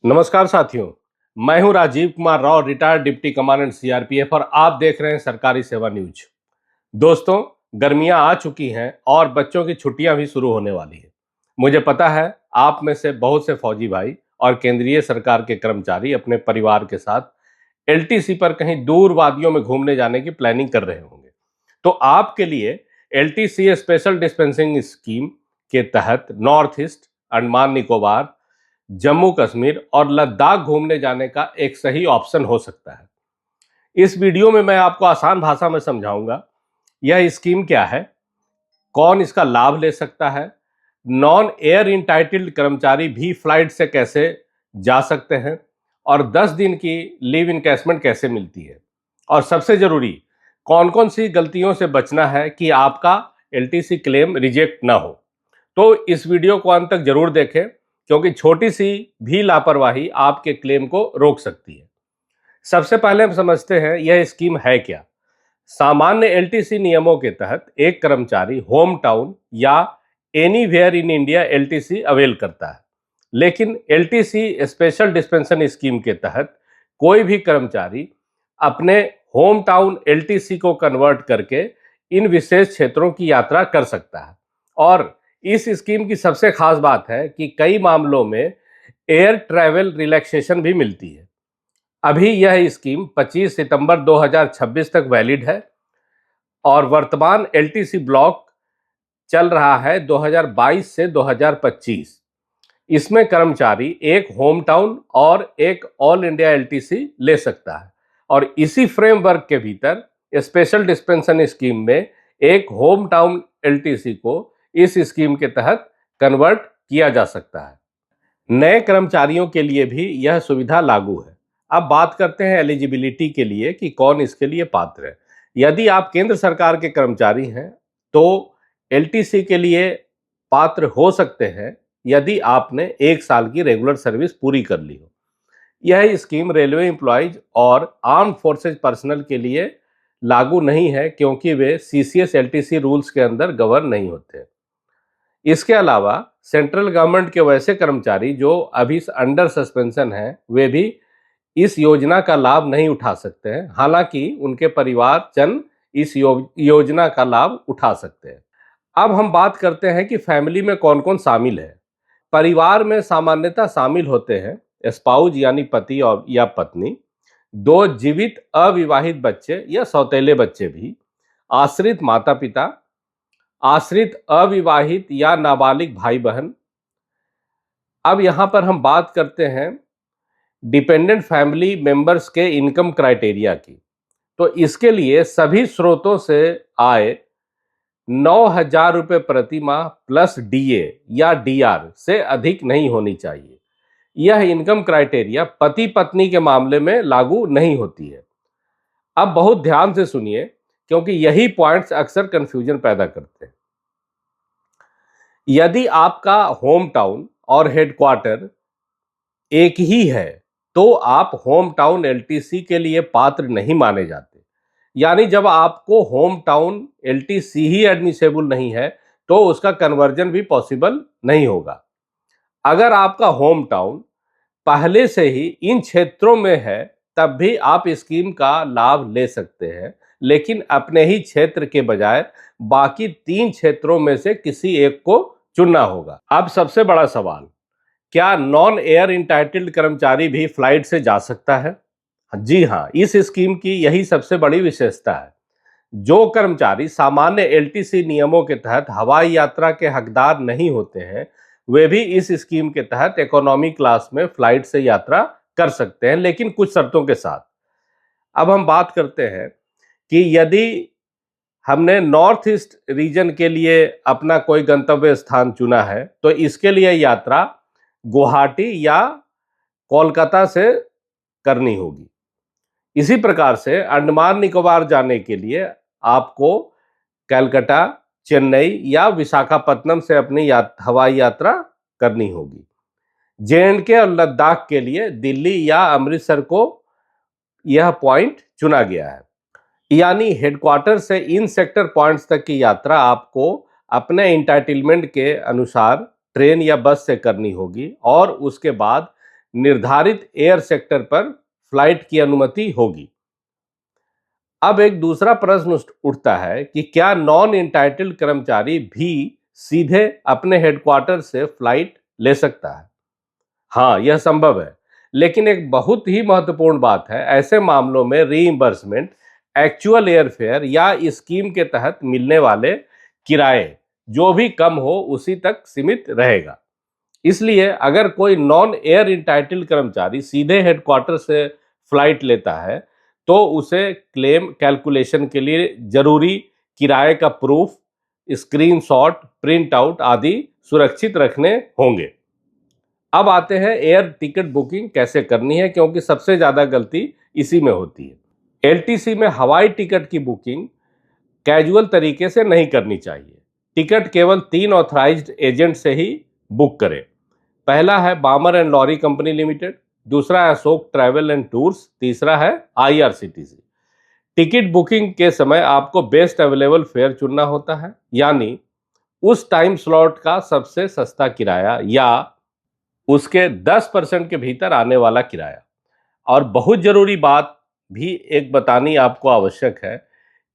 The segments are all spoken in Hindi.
नमस्कार साथियों। मैं हूं Rajiv Kumar Rao, retired deputy commandant CRPF और आप देख रहे हैं सरकारी सेवा न्यूज। दोस्तों, गर्मियां आ चुकी हैं और बच्चों की छुट्टियां भी शुरू होने वाली है। मुझे पता है आप में से बहुत से फौजी भाई और केंद्रीय सरकार के कर्मचारी अपने परिवार के साथ एलटीसी पर कहीं दूर वादियों में घूमने जाने की प्लानिंग कर रहे होंगे। तो आपके लिए एलटीसी स्पेशल डिस्पेंसिंग स्कीम के तहत नॉर्थ ईस्ट, अंडमान निकोबार, जम्मू कश्मीर और लद्दाख घूमने जाने का एक सही ऑप्शन हो सकता है। इस वीडियो में मैं आपको आसान भाषा में समझाऊंगा यह स्कीम क्या है, कौन इसका लाभ ले सकता है, नॉन एयर इंटाइटल्ड कर्मचारी भी फ्लाइट से कैसे जा सकते हैं और 10 दिन की लीव इनकैशमेंट कैसे मिलती है, और सबसे जरूरी कौन कौन सी गलतियों से बचना है कि आपका एलटीसी क्लेम रिजेक्ट ना हो। तो इस वीडियो को अंत तक जरूर देखें, क्योंकि छोटी सी भी लापरवाही आपके क्लेम को रोक सकती है। सबसे पहले हम समझते हैं यह स्कीम है क्या। सामान्य एलटीसी नियमों के तहत एक कर्मचारी होम टाउन या anywhere in India LTC avail करता है, लेकिन एलटीसी स्पेशल डिस्पेंशन स्कीम के तहत कोई भी कर्मचारी अपने होम टाउन एलटीसी को कन्वर्ट करके इन विशेष क्षेत्रों की यात्रा कर सकता है। और इस स्कीम की सबसे खास बात है कि कई मामलों में एयर ट्रैवल रिलैक्सेशन भी मिलती है। अभी यह स्कीम 25 सितंबर 2026 तक वैलिड है और वर्तमान एलटीसी ब्लॉक चल रहा है 2022 से 2025। इसमें कर्मचारी एक होम टाउन और एक ऑल इंडिया एलटीसी ले सकता है, और इसी फ्रेमवर्क के भीतर स्पेशल डिस्पेंशन स्कीम में एक होम टाउन एलटीसी को इस स्कीम के तहत कन्वर्ट किया जा सकता है। नए कर्मचारियों के लिए भी यह सुविधा लागू है। अब बात करते हैं एलिजिबिलिटी के लिए कि कौन इसके लिए पात्र है। यदि आप केंद्र सरकार के कर्मचारी हैं तो एलटीसी के लिए पात्र हो सकते हैं यदि आपने 1 साल की रेगुलर सर्विस पूरी कर ली हो। यह स्कीम रेलवे एम्प्लॉयज और आर्म फोर्सेज पर्सनल के लिए लागू नहीं है, क्योंकि वे सीसीएस एलटीसी रूल्स के अंदर गवर्न नहीं होते। इसके अलावा सेंट्रल गवर्नमेंट के वैसे कर्मचारी जो अभी अंडर सस्पेंशन हैं, वे भी इस योजना का लाभ नहीं उठा सकते हैं। हालांकि उनके परिवारजन इस योजना का लाभ उठा सकते हैं। अब हम बात करते हैं कि फैमिली में कौन कौन शामिल है। परिवार में सामान्यतः शामिल होते हैं स्पाउस यानी पति और या पत्नी, 2 जीवित अविवाहित बच्चे या सौतेले बच्चे भी, आश्रित माता पिता, आश्रित अविवाहित या नाबालिग भाई बहन। अब यहां पर हम बात करते हैं डिपेंडेंट फैमिली मेंबर्स के इनकम क्राइटेरिया की। तो इसके लिए सभी स्रोतों से आय 9,000 रुपये प्रति माह प्लस डीए या डीआर से अधिक नहीं होनी चाहिए। यह इनकम क्राइटेरिया पति पत्नी के मामले में लागू नहीं होती है। अब बहुत ध्यान से सुनिए, क्योंकि यही पॉइंट्स अक्सर कंफ्यूजन पैदा करते हैं। यदि आपका होम टाउन और हेडक्वार्टर एक ही है तो आप होम टाउन एलटीसी के लिए पात्र नहीं माने जाते। यानी जब आपको होम टाउन एलटीसी ही एडमिसेबल नहीं है तो उसका कन्वर्जन भी पॉसिबल नहीं होगा। अगर आपका होम टाउन पहले से ही इन क्षेत्रों में है तब भी आप स्कीम का लाभ ले सकते हैं, लेकिन अपने ही क्षेत्र के बजाय बाकी 3 क्षेत्रों में से किसी एक को चुनना होगा। अब सबसे बड़ा सवाल, क्या नॉन एयर इंटाइटल्ड कर्मचारी भी फ्लाइट से जा सकता है? जी हां, इस स्कीम की यही सबसे बड़ी विशेषता है। जो कर्मचारी सामान्य एलटीसी नियमों के तहत हवाई यात्रा के हकदार नहीं होते हैं, वे भी इस स्कीम के तहत इकोनॉमी क्लास में फ्लाइट से यात्रा कर सकते हैं, लेकिन कुछ शर्तों के साथ। अब हम बात करते हैं कि यदि हमने नॉर्थ ईस्ट रीजन के लिए अपना कोई गंतव्य स्थान चुना है तो इसके लिए यात्रा गुवाहाटी या कोलकाता से करनी होगी। इसी प्रकार से अंडमान निकोबार जाने के लिए आपको कलकत्ता, चेन्नई या विशाखापट्टनम से अपनी हवाई यात्रा करनी होगी। जे&के और लद्दाख के लिए दिल्ली या अमृतसर को यह पॉइंट चुना गया है। यानी हेडक्वार्टर से इन सेक्टर पॉइंट्स तक की यात्रा आपको अपने एंटाइटलमेंट के अनुसार ट्रेन या बस से करनी होगी, और उसके बाद निर्धारित एयर सेक्टर पर फ्लाइट की अनुमति होगी। अब एक दूसरा प्रश्न उठता है कि क्या नॉन इंटाइटल्ड कर्मचारी भी सीधे अपने हेडक्वार्टर से फ्लाइट ले सकता है? हाँ, यह संभव है, लेकिन एक बहुत ही महत्वपूर्ण बात है, ऐसे मामलों में रीइंबर्समेंट एक्चुअल एयरफेयर या स्कीम के तहत मिलने वाले किराए जो भी कम हो उसी तक सीमित रहेगा। इसलिए अगर कोई नॉन एयर इंटाइटल्ड कर्मचारी सीधे हेडक्वार्टर से फ्लाइट लेता है तो उसे क्लेम कैलकुलेशन के लिए जरूरी किराए का प्रूफ, स्क्रीनशॉट, प्रिंट आउट आदि सुरक्षित रखने होंगे। अब आते हैं एयर टिकट बुकिंग कैसे करनी है, क्योंकि सबसे ज्यादा गलती इसी में होती है। एलटीसी में हवाई टिकट की बुकिंग कैजुअल तरीके से नहीं करनी चाहिए। टिकट केवल 3 ऑथराइज्ड एजेंट से ही बुक करें। पहला है बामर एंड लॉरी कंपनी लिमिटेड, दूसरा है अशोक ट्रैवल एंड टूर्स, तीसरा है आईआरसीटीसी। टिकट बुकिंग के समय आपको बेस्ट अवेलेबल फेयर चुनना होता है, यानी उस टाइम स्लॉट का सबसे सस्ता किराया या उसके 10% के भीतर आने वाला किराया। और बहुत जरूरी बात भी एक बतानी आपको आवश्यक है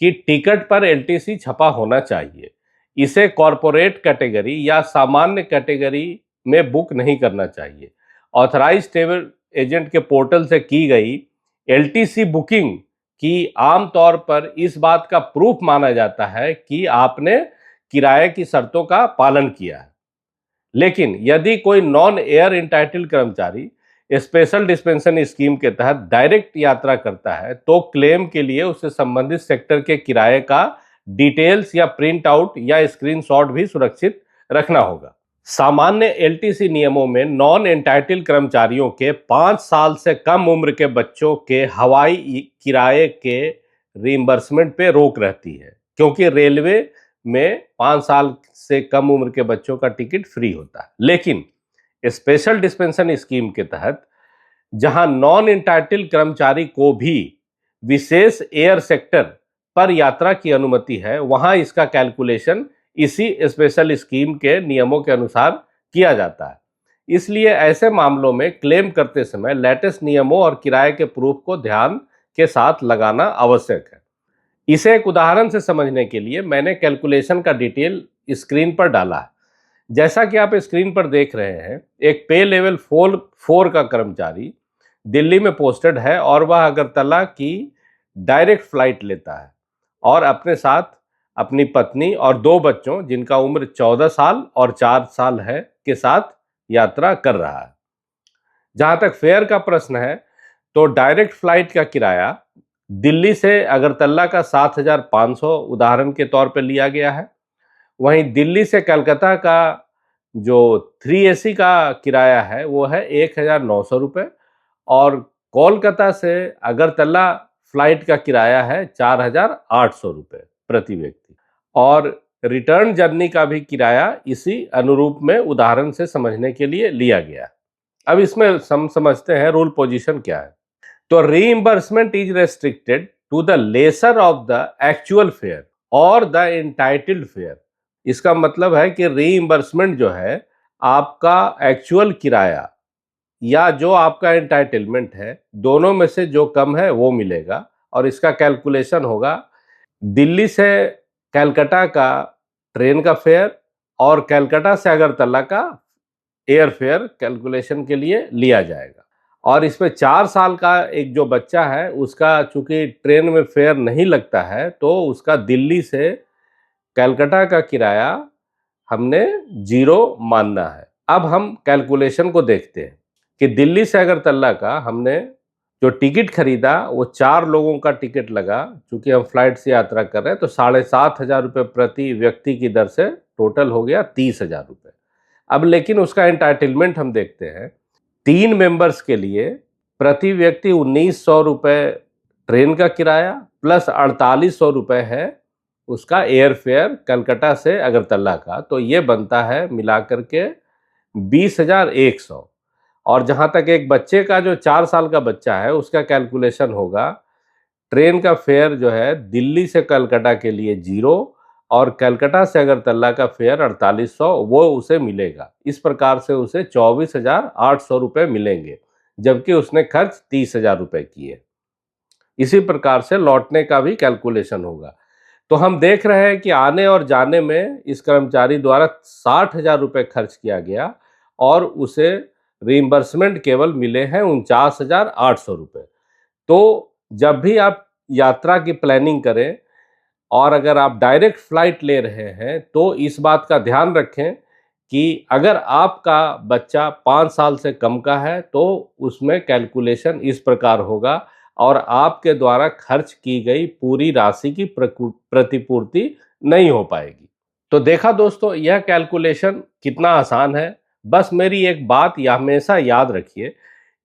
कि टिकट पर एलटीसी छपा होना चाहिए। इसे कॉरपोरेट कैटेगरी या सामान्य कैटेगरी में बुक नहीं करना चाहिए। ऑथराइज्ड ट्रैवल एजेंट के पोर्टल से की गई एलटीसी बुकिंग की आमतौर पर इस बात का प्रूफ माना जाता है कि आपने किराए की शर्तों का पालन किया है। लेकिन यदि कोई नॉन एयर इंटाइटल्ड कर्मचारी स्पेशल डिस्पेंशन स्कीम के तहत डायरेक्ट यात्रा करता है तो क्लेम के लिए उसे संबंधित सेक्टर के किराए का डिटेल्स या प्रिंट आउट या स्क्रीनशॉट भी सुरक्षित रखना होगा। सामान्य एलटीसी नियमों में नॉन एंटाइटल्ड कर्मचारियों के 5 साल से कम उम्र के बच्चों के हवाई किराए के रिइंबर्समेंट पे रोक रहती है, क्योंकि रेलवे में 5 साल से कम उम्र के बच्चों का टिकट फ्री होता है। लेकिन स्पेशल डिस्पेंशन स्कीम के तहत जहां नॉन एंटाइटल्ड कर्मचारी को भी विशेष एयर सेक्टर पर यात्रा की अनुमति है, वहां इसका कैलकुलेशन इसी स्पेशल स्कीम के नियमों के अनुसार किया जाता है। इसलिए ऐसे मामलों में क्लेम करते समय लेटेस्ट नियमों और किराए के प्रूफ को ध्यान के साथ लगाना आवश्यक है। इसे एक उदाहरण से समझने के लिए मैंने कैलकुलेशन का डिटेल स्क्रीन पर डाला है। जैसा कि आप स्क्रीन पर देख रहे हैं, एक पे लेवल 4 का कर्मचारी दिल्ली में पोस्टेड है और वह अगरतला की डायरेक्ट फ्लाइट लेता है और अपने साथ अपनी पत्नी और 2 बच्चों जिनका उम्र 14 साल और 4 साल है के साथ यात्रा कर रहा है। जहां तक फेयर का प्रश्न है तो डायरेक्ट फ्लाइट का किराया दिल्ली से अगरतला का 7,500 उदाहरण के तौर पर लिया गया है। वहीं दिल्ली से कलकत्ता का जो 3AC का किराया है वो है 1,900 रुपये और कोलकाता से अगरतला फ्लाइट का किराया है 4,800 रुपये प्रति व्यक्ति। और रिटर्न जर्नी का भी किराया इसी अनुरूप में उदाहरण से समझने के लिए लिया गया। अब इसमें हम समझते हैं रूल पोजीशन क्या है। तो reimbursement is restricted to the lesser of the actual fare और द एंटाइटल्ड फेयर। इसका मतलब है कि रीइंबर्समेंट जो है आपका एक्चुअल किराया या जो आपका एंटाइटलमेंट है, दोनों में से जो कम है वो मिलेगा और इसका कैलकुलेशन होगा दिल्ली से कलकत्ता का ट्रेन का फेयर और कलकत्ता से अगरतला का एयर फेयर कैलकुलेशन के लिए लिया जाएगा। और इसमें 4 साल का एक जो बच्चा है उसका चूंकि ट्रेन में फेयर नहीं लगता है तो उसका दिल्ली से कलकत्ता का किराया हमने 0 मानना है। अब हम कैलकुलेशन को देखते हैं कि दिल्ली से अगरतला का हमने जो टिकट खरीदा वो 4 लोगों का टिकट लगा, चूंकि हम फ्लाइट से यात्रा कर रहे हैं तो 7,500 रुपये प्रति व्यक्ति की दर से टोटल हो गया 30,000 रुपये। अब लेकिन उसका एंटाइटलमेंट हम देखते हैं, 3 मेंबर्स के लिए प्रति व्यक्ति 1,900 रुपये ट्रेन का किराया प्लस 4,800 रुपये है उसका एयर फेयर कलकत्ता से अगरतला का, तो ये बनता है मिलाकर के 20,100। और जहां तक एक बच्चे का जो 4 साल का बच्चा है उसका कैलकुलेशन होगा, ट्रेन का फेयर जो है दिल्ली से कलकत्ता के लिए 0 और कलकत्ता से अगरतला का फेयर 4800 वो उसे मिलेगा। इस प्रकार से उसे 24,800 रुपये मिलेंगे, जबकि उसने खर्च 30,000 रुपये किए। इसी प्रकार से लौटने का भी कैलकुलेशन होगा। तो हम देख रहे हैं कि आने और जाने में इस कर्मचारी द्वारा 60,000 रुपये खर्च किया गया और उसे रीइंबर्समेंट केवल मिले हैं 49,800 रुपये। तो जब भी आप यात्रा की प्लानिंग करें और अगर आप डायरेक्ट फ्लाइट ले रहे हैं तो इस बात का ध्यान रखें कि अगर आपका बच्चा 5 साल से कम का है तो उसमें कैलकुलेशन इस प्रकार होगा और आपके द्वारा खर्च की गई पूरी राशि की प्रतिपूर्ति नहीं हो पाएगी। तो देखा दोस्तों, यह कैलकुलेशन कितना आसान है। बस मेरी एक बात हमेशा याद रखिए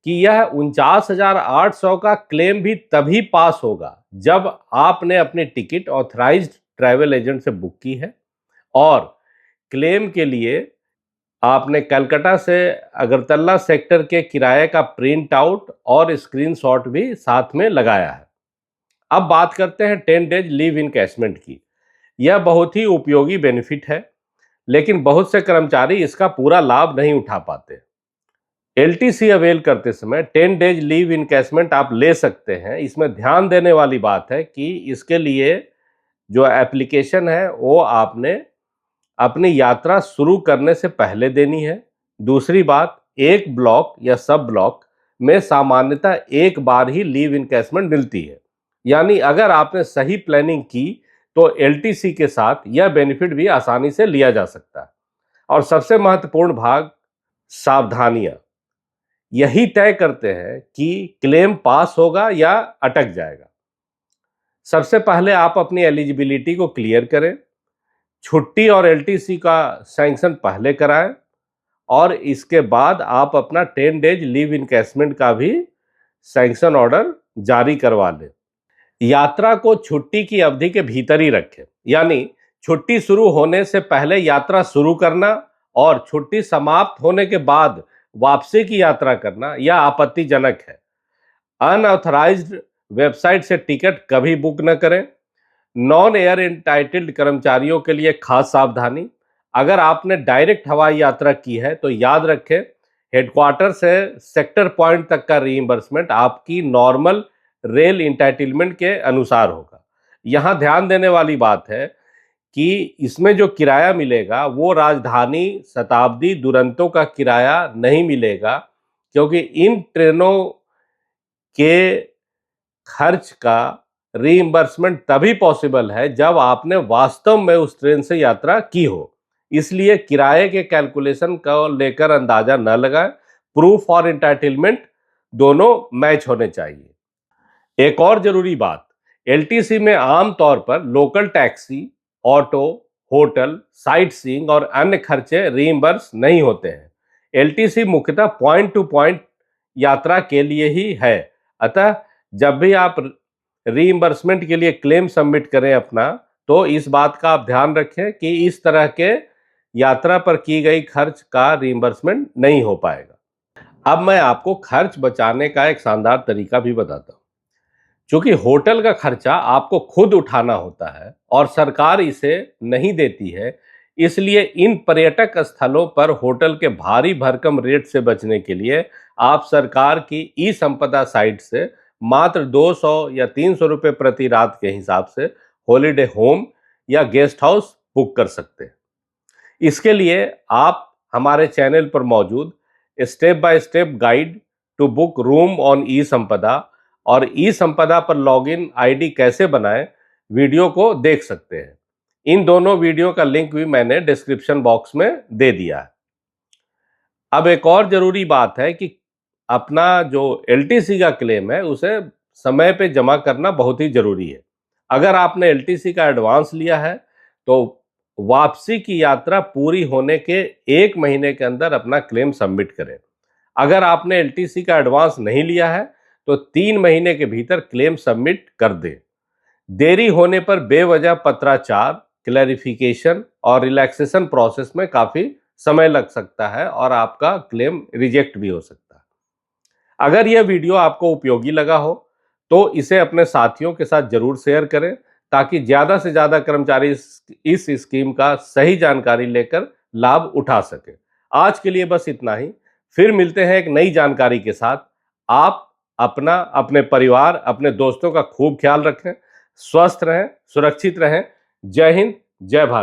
कि यह 49,800 का क्लेम भी तभी पास होगा जब आपने अपनी टिकट ऑथराइज्ड ट्रैवल एजेंट से बुक की है और क्लेम के लिए आपने कलकत्ता से अगरतला सेक्टर के किराए का प्रिंट आउट और स्क्रीनशॉट भी साथ में लगाया है। अब बात करते हैं 10 डेज लीव इनकैशमेंट की। यह बहुत ही उपयोगी बेनिफिट है, लेकिन बहुत से कर्मचारी इसका पूरा लाभ नहीं उठा पाते। एलटीसी अवेल करते समय 10 डेज लीव इनकैशमेंट आप ले सकते हैं। इसमें ध्यान देने वाली बात है कि इसके लिए जो एप्लीकेशन है वो आपने अपनी यात्रा शुरू करने से पहले देनी है। दूसरी बात, एक ब्लॉक या सब ब्लॉक में सामान्यतः एक बार ही लीव इनकैशमेंट मिलती है, यानी अगर आपने सही प्लानिंग की तो एलटीसी के साथ यह बेनिफिट भी आसानी से लिया जा सकता है। और सबसे महत्वपूर्ण भाग, सावधानियां यही तय करते हैं कि क्लेम पास होगा या अटक जाएगा। सबसे पहले आप अपनी एलिजिबिलिटी को क्लियर करें, छुट्टी और एलटीसी का सैंक्शन पहले कराएं और इसके बाद आप अपना 10 डेज लीव इनकैशमेंट का भी सैंक्शन ऑर्डर जारी करवा लें। यात्रा को छुट्टी की अवधि के भीतर ही रखें, यानी छुट्टी शुरू होने से पहले यात्रा शुरू करना और छुट्टी समाप्त होने के बाद वापसी की यात्रा करना यह आपत्तिजनक है। अनऑथराइज्ड वेबसाइट से टिकट कभी बुक न करें। नॉन एयर एंटाइटल्ड कर्मचारियों के लिए खास सावधानी, अगर आपने डायरेक्ट हवाई यात्रा की है तो याद रखें हेडक्वार्टर से सेक्टर पॉइंट तक का रीइंबर्समेंट आपकी नॉर्मल रेल इंटाइटलमेंट के अनुसार होगा। यहाँ ध्यान देने वाली बात है कि इसमें जो किराया मिलेगा वो राजधानी, शताब्दी, दुरंतो का किराया नहीं मिलेगा, क्योंकि इन ट्रेनों के खर्च का रीइंबर्समेंट तभी पॉसिबल है जब आपने वास्तव में उस ट्रेन से यात्रा की हो। इसलिए किराए के कैलकुलेशन को लेकर अंदाजा न लगाएं। प्रूफ और एंटाइटलमेंट दोनों मैच होने चाहिए। एक और जरूरी बात, एलटीसी में आमतौर पर local taxi, auto, hotel, sight seeing और अन्य खर्चे रीइंबर्स नहीं होते हैं। एलटीसी मुख्यतः पॉइंट टू पॉइंट यात्रा के लिए ही है। अतः जब भी आप रीइंबर्समेंट के लिए क्लेम सबमिट करें अपना, तो इस बात का आप ध्यान रखें कि इस तरह के यात्रा पर की गई खर्च का रीइंबर्समेंट नहीं हो पाएगा। अब मैं आपको खर्च बचाने का एक शानदार तरीका भी बताता हूं। क्योंकि होटल का खर्चा आपको खुद उठाना होता है और सरकार इसे नहीं देती है, इसलिए इन पर्यटक स्थलों पर होटल के भारी भरकम रेट से बचने के लिए आप सरकार की ई संपदा साइट से मात्र 200 या 300 रुपये प्रति रात के हिसाब से हॉलिडे होम या गेस्ट हाउस बुक कर सकते हैं। इसके लिए आप हमारे चैनल पर मौजूद step by step guide to book room on e Sampada और ई संपदा पर लॉगिन आईडी कैसे बनाएं वीडियो को देख सकते हैं। इन दोनों वीडियो का लिंक भी मैंने डिस्क्रिप्शन बॉक्स में दे दिया है। अब एक और जरूरी बात है कि अपना जो एलटीसी का क्लेम है उसे समय पे जमा करना बहुत ही जरूरी है। अगर आपने एलटीसी का एडवांस लिया है तो वापसी की यात्रा पूरी होने के 1 महीने के अंदर अपना क्लेम सबमिट करें। अगर आपने एलटीसी का एडवांस नहीं लिया है तो 3 महीने के भीतर क्लेम सबमिट कर दें। देरी होने पर बेवजह पत्राचार, क्लैरिफिकेशन और रिलैक्सेशन प्रोसेस में काफी समय लग सकता है और आपका क्लेम रिजेक्ट भी हो सकता है। अगर यह वीडियो आपको उपयोगी लगा हो तो इसे अपने साथियों के साथ जरूर शेयर करें ताकि ज्यादा से ज्यादा कर्मचारी इस स्कीम का सही जानकारी लेकर लाभ उठा सके। आज के लिए बस इतना ही। फिर मिलते हैं एक नई जानकारी के साथ। आप अपना, अपने परिवार, अपने दोस्तों का खूब ख्याल रखें, स्वस्थ रहें, सुरक्षित रहें। जय हिंद, जय भारत।